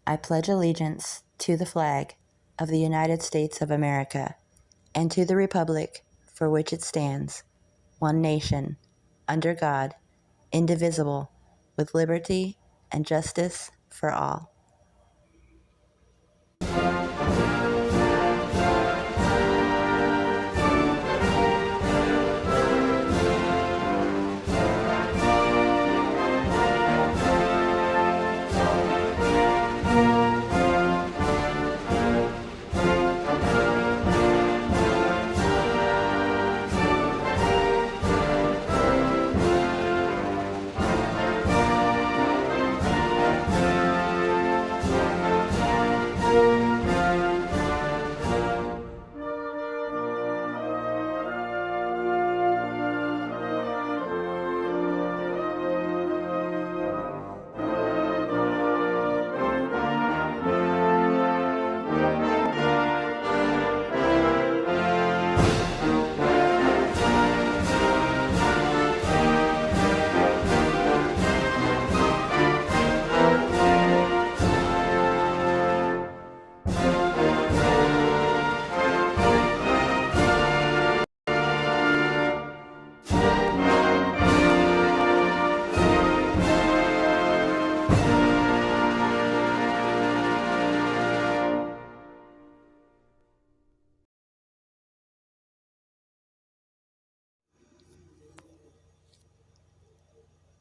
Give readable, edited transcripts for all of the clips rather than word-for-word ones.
I pledge allegiance to the flag of the United States of America and to the republic for which it stands, one nation, under God, indivisible, with liberty and justice for all.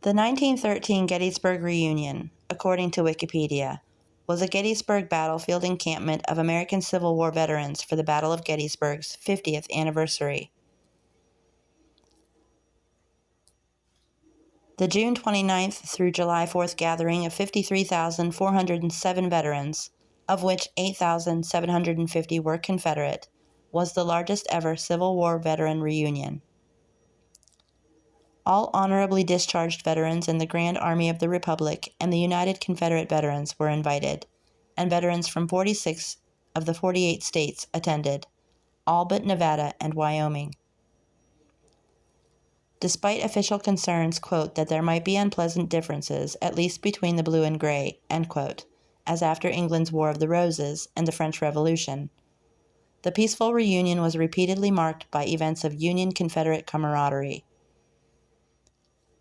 The 1913 Gettysburg Reunion, according to Wikipedia, was a Gettysburg battlefield encampment of American Civil War veterans for the Battle of Gettysburg's 50th anniversary. The June 29th through July 4th gathering of 53,407 veterans, of which 8,750 were Confederate, was the largest ever Civil War veteran reunion. All honorably discharged veterans in the Grand Army of the Republic and the United Confederate Veterans were invited, and veterans from 46 of the 48 states attended, all but Nevada and Wyoming. Despite official concerns, quote, that there might be unpleasant differences, at least between the blue and gray, end quote, as after England's War of the Roses and the French Revolution, the peaceful reunion was repeatedly marked by events of Union-Confederate camaraderie.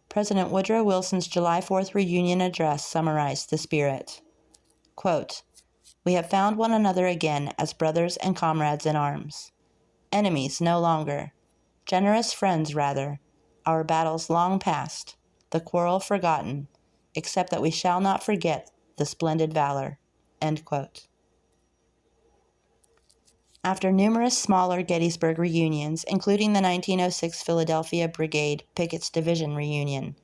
President Woodrow Wilson's July 4th reunion address summarized the spirit. Quote, "We have found one another again as brothers and comrades in arms. Enemies no longer. Generous friends rather. Our battles long past. The quarrel forgotten. Except that we shall not forget the splendid valor." End quote. After numerous smaller Gettysburg reunions, including the 1906 Philadelphia Brigade Pickett's Division reunion,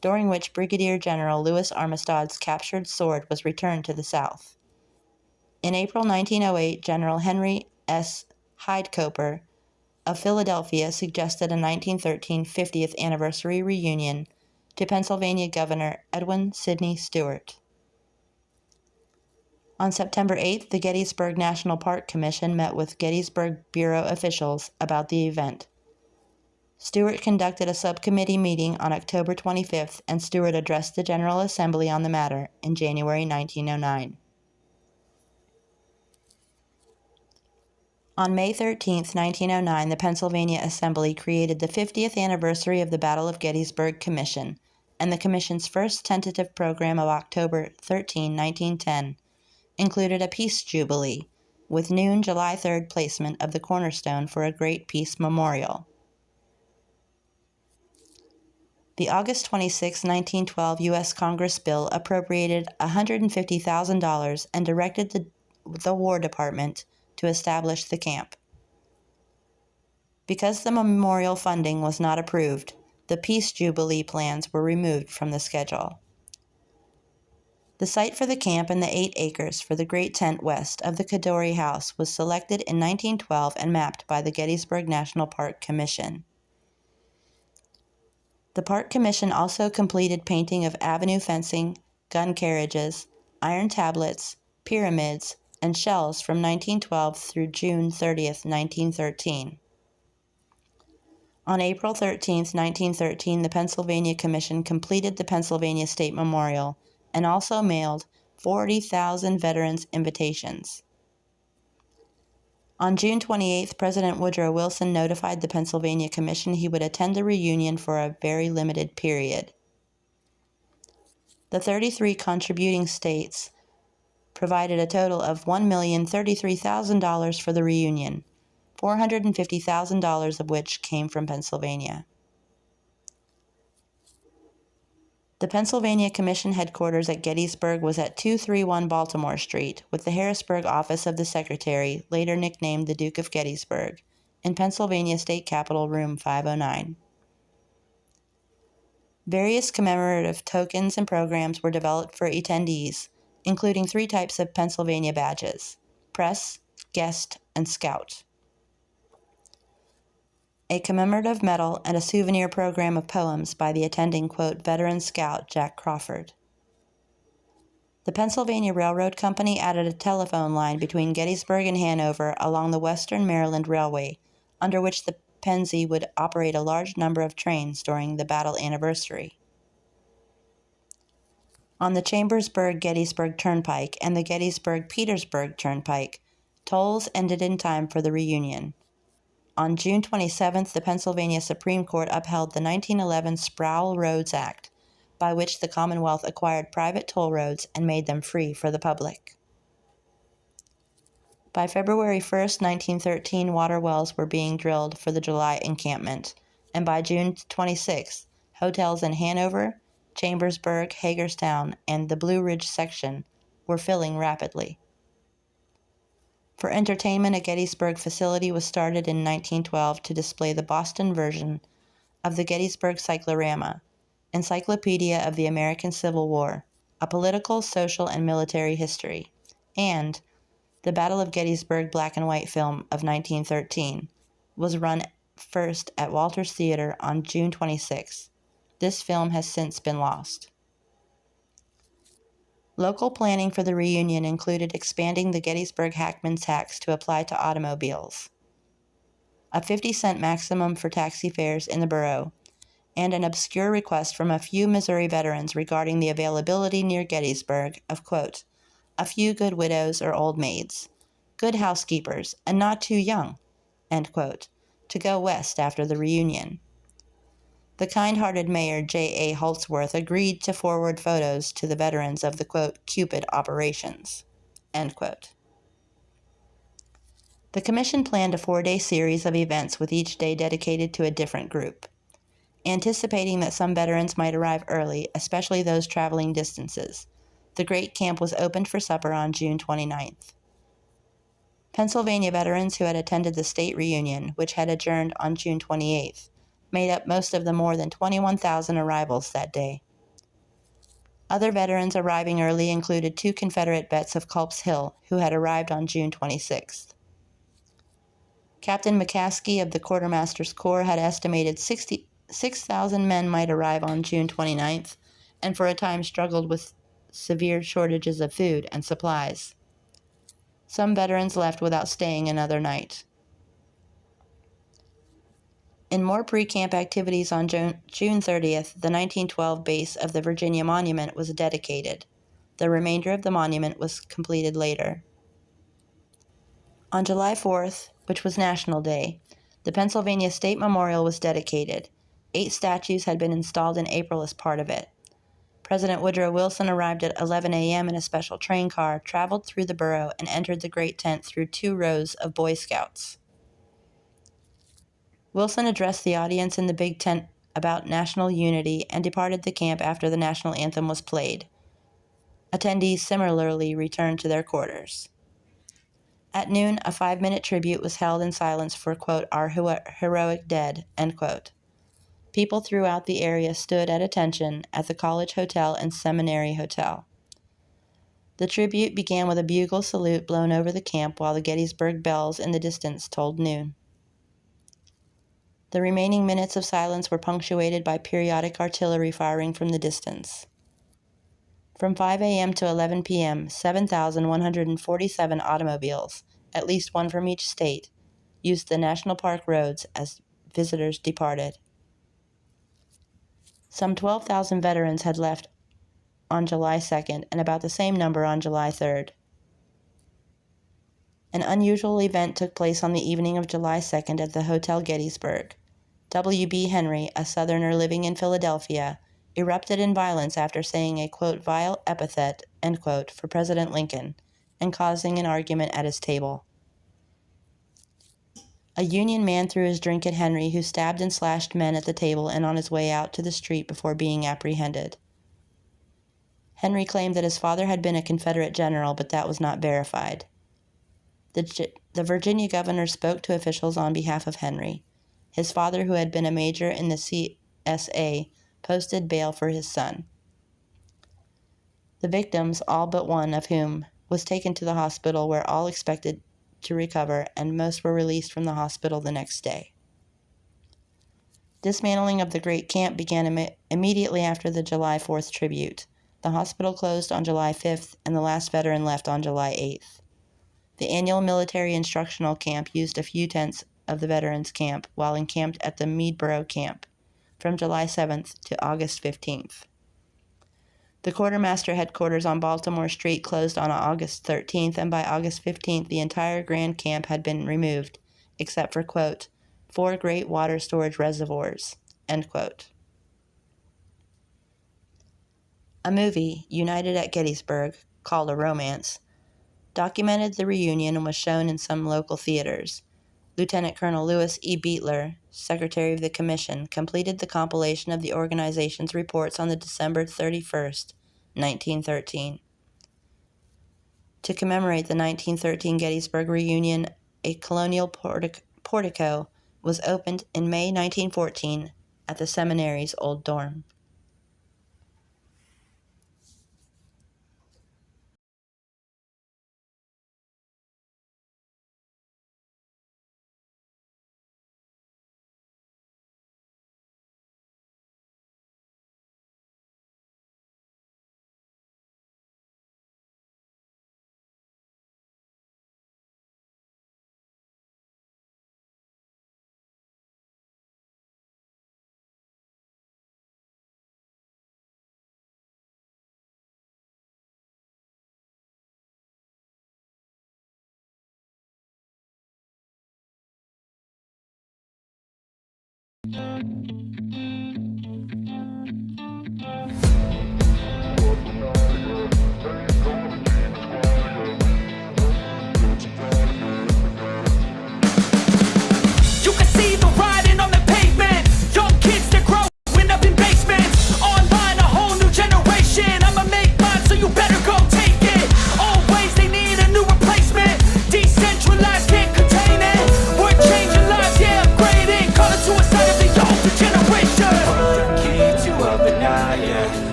during which Brigadier General Louis Armistead's captured sword was returned to the South. In April 1908, General Henry S. Hyde-Coper of Philadelphia suggested a 1913 50th anniversary reunion to Pennsylvania Governor Edwin Sidney Stewart. On September 8th, the Gettysburg National Park Commission met with Gettysburg Bureau officials about the event. Stewart conducted a subcommittee meeting on October 25th, and Stewart addressed the General Assembly on the matter in January 1909. On May 13, 1909, the Pennsylvania Assembly created the 50th anniversary of the Battle of Gettysburg Commission, and the Commission's first tentative program of October 13, 1910, included a peace jubilee, with noon July 3rd placement of the cornerstone for a Great Peace Memorial. The August 26, 1912 U.S. Congress bill appropriated $150,000 and directed the War Department to establish the camp. Because the memorial funding was not approved, the Peace Jubilee plans were removed from the schedule. The site for the camp and the 8 acres for the Great Tent west of the Kadoorie House was selected in 1912 and mapped by the Gettysburg National Park Commission. The Park Commission also completed painting of avenue fencing, gun carriages, iron tablets, pyramids, and shells from 1912 through June 30, 1913. On April 13, 1913, the Pennsylvania Commission completed the Pennsylvania State Memorial and also mailed 40,000 veterans invitations. On June 28, President Woodrow Wilson notified the Pennsylvania Commission he would attend the reunion for a very limited period. The 33 contributing states provided a total of $1,033,000 for the reunion, $450,000 of which came from Pennsylvania. The Pennsylvania Commission headquarters at Gettysburg was at 231 Baltimore Street, with the Harrisburg office of the Secretary, later nicknamed the Duke of Gettysburg, in Pennsylvania State Capitol Room 509. Various commemorative tokens and programs were developed for attendees, including 3 types of Pennsylvania badges: Press, Guest, and Scout. A commemorative medal and a souvenir program of poems by the attending, quote, veteran scout Jack Crawford. The Pennsylvania Railroad Company added a telephone line between Gettysburg and Hanover along the Western Maryland Railway, under which the Pennsy would operate a large number of trains during the battle anniversary. On the Chambersburg-Gettysburg Turnpike and the Gettysburg-Petersburg Turnpike, tolls ended in time for the reunion. On June 27th, the Pennsylvania Supreme Court upheld the 1911 Sproul Roads Act, by which the Commonwealth acquired private toll roads and made them free for the public. By February 1st, 1913, water wells were being drilled for the July encampment, and by June 26th, hotels in Hanover, Chambersburg, Hagerstown, and the Blue Ridge section were filling rapidly. For entertainment, a Gettysburg facility was started in 1912 to display the Boston version of the Gettysburg Cyclorama, Encyclopedia of the American Civil War, a political, social, and military history, and the Battle of Gettysburg black and white film of 1913 was run first at Walters Theater on June 26. This film has since been lost. Local planning for the reunion included expanding the Gettysburg Hackman tax to apply to automobiles, a 50-cent maximum for taxi fares in the borough, and an obscure request from a few Missouri veterans regarding the availability near Gettysburg of, quote, a few good widows or old maids, good housekeepers, and not too young, end quote, to go west after the reunion. The kind-hearted Mayor J.A. Holtzworth agreed to forward photos to the veterans of the, quote, Cupid operations, end quote. The Commission planned a 4-day series of events with each day dedicated to a different group. Anticipating that some veterans might arrive early, especially those traveling distances, the Great Camp was opened for supper on June 29th. Pennsylvania veterans who had attended the state reunion, which had adjourned on June 28th, made up most of the more than 21,000 arrivals that day. Other veterans arriving early included 2 Confederate vets of Culp's Hill, who had arrived on June 26th. Captain McCaskey of the Quartermaster's Corps had estimated 6,000 men might arrive on June 29th, and for a time struggled with severe shortages of food and supplies. Some veterans left without staying another night. In more pre-camp activities on June 30th, the 1912 base of the Virginia Monument was dedicated. The remainder of the monument was completed later. On July 4th, which was National Day, the Pennsylvania State Memorial was dedicated. 8 statues had been installed in April as part of it. President Woodrow Wilson arrived at 11 a.m. in a special train car, traveled through the borough, and entered the Great Tent through 2 rows of Boy Scouts. Wilson addressed the audience in the Big Tent about national unity and departed the camp after the national anthem was played. Attendees similarly returned to their quarters. At noon, a 5-minute tribute was held in silence for, quote, our heroic dead, end quote. People throughout the area stood at attention at the College Hotel and Seminary Hotel. The tribute began with a bugle salute blown over the camp while the Gettysburg bells in the distance tolled noon. The remaining minutes of silence were punctuated by periodic artillery firing from the distance. From 5 a.m. to 11 p.m., 7,147 automobiles, at least one from each state, used the National Park roads as visitors departed. Some 12,000 veterans had left on July 2nd and about the same number on July 3rd. An unusual event took place on the evening of July 2nd at the Hotel Gettysburg. W.B. Henry, a Southerner living in Philadelphia, erupted in violence after saying a, quote, vile epithet, end quote, for President Lincoln, and causing an argument at his table. A Union man threw his drink at Henry, who stabbed and slashed men at the table and on his way out to the street before being apprehended. Henry claimed that his father had been a Confederate general, but that was not verified. The Virginia governor spoke to officials on behalf of Henry. His father, who had been a major in the CSA, posted bail for his son. The victims, all but one of whom was taken to the hospital where all expected to recover, and most were released from the hospital the next day. Dismantling of the Great Camp began immediately after the July 4th tribute. The hospital closed on July 5th, and the last veteran left on July 8th. The annual military instructional camp used a few tents of the veterans' camp while encamped at the Meadborough camp from July 7th to August 15th. The quartermaster headquarters on Baltimore Street closed on August 13th, and by August 15th the entire Grand Camp had been removed, except for, quote, 4 great water storage reservoirs, end quote. A movie, United at Gettysburg, called A Romance, documented the reunion and was shown in some local theaters. Lieutenant Colonel Lewis E. Beetler, Secretary of the Commission, completed the compilation of the organization's reports on the December 31st, 1913. To commemorate the 1913 Gettysburg reunion, a colonial portico was opened in May 1914 at the seminary's old dorm.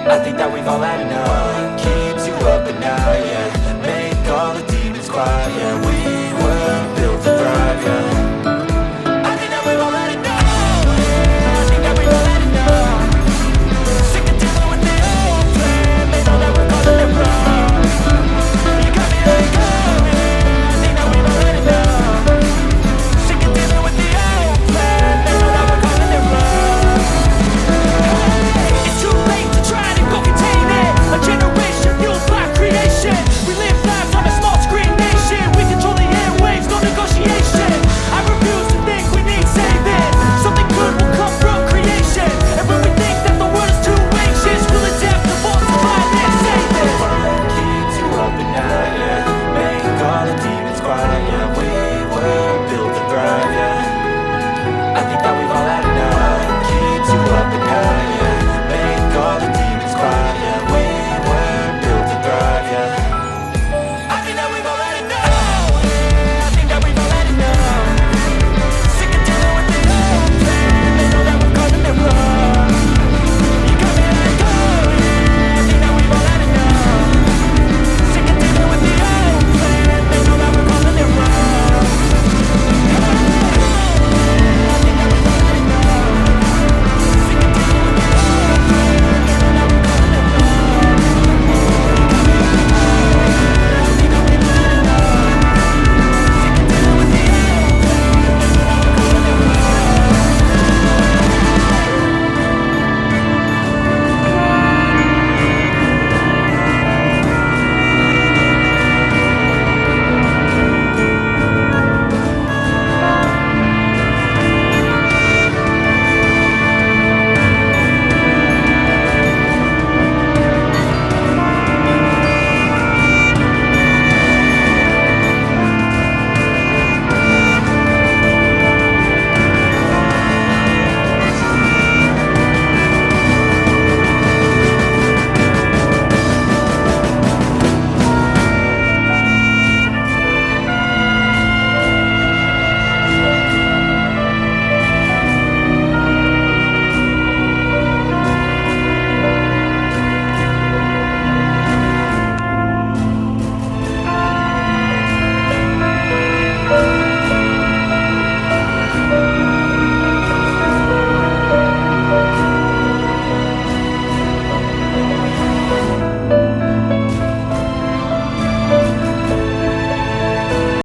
I think that we've all had enough.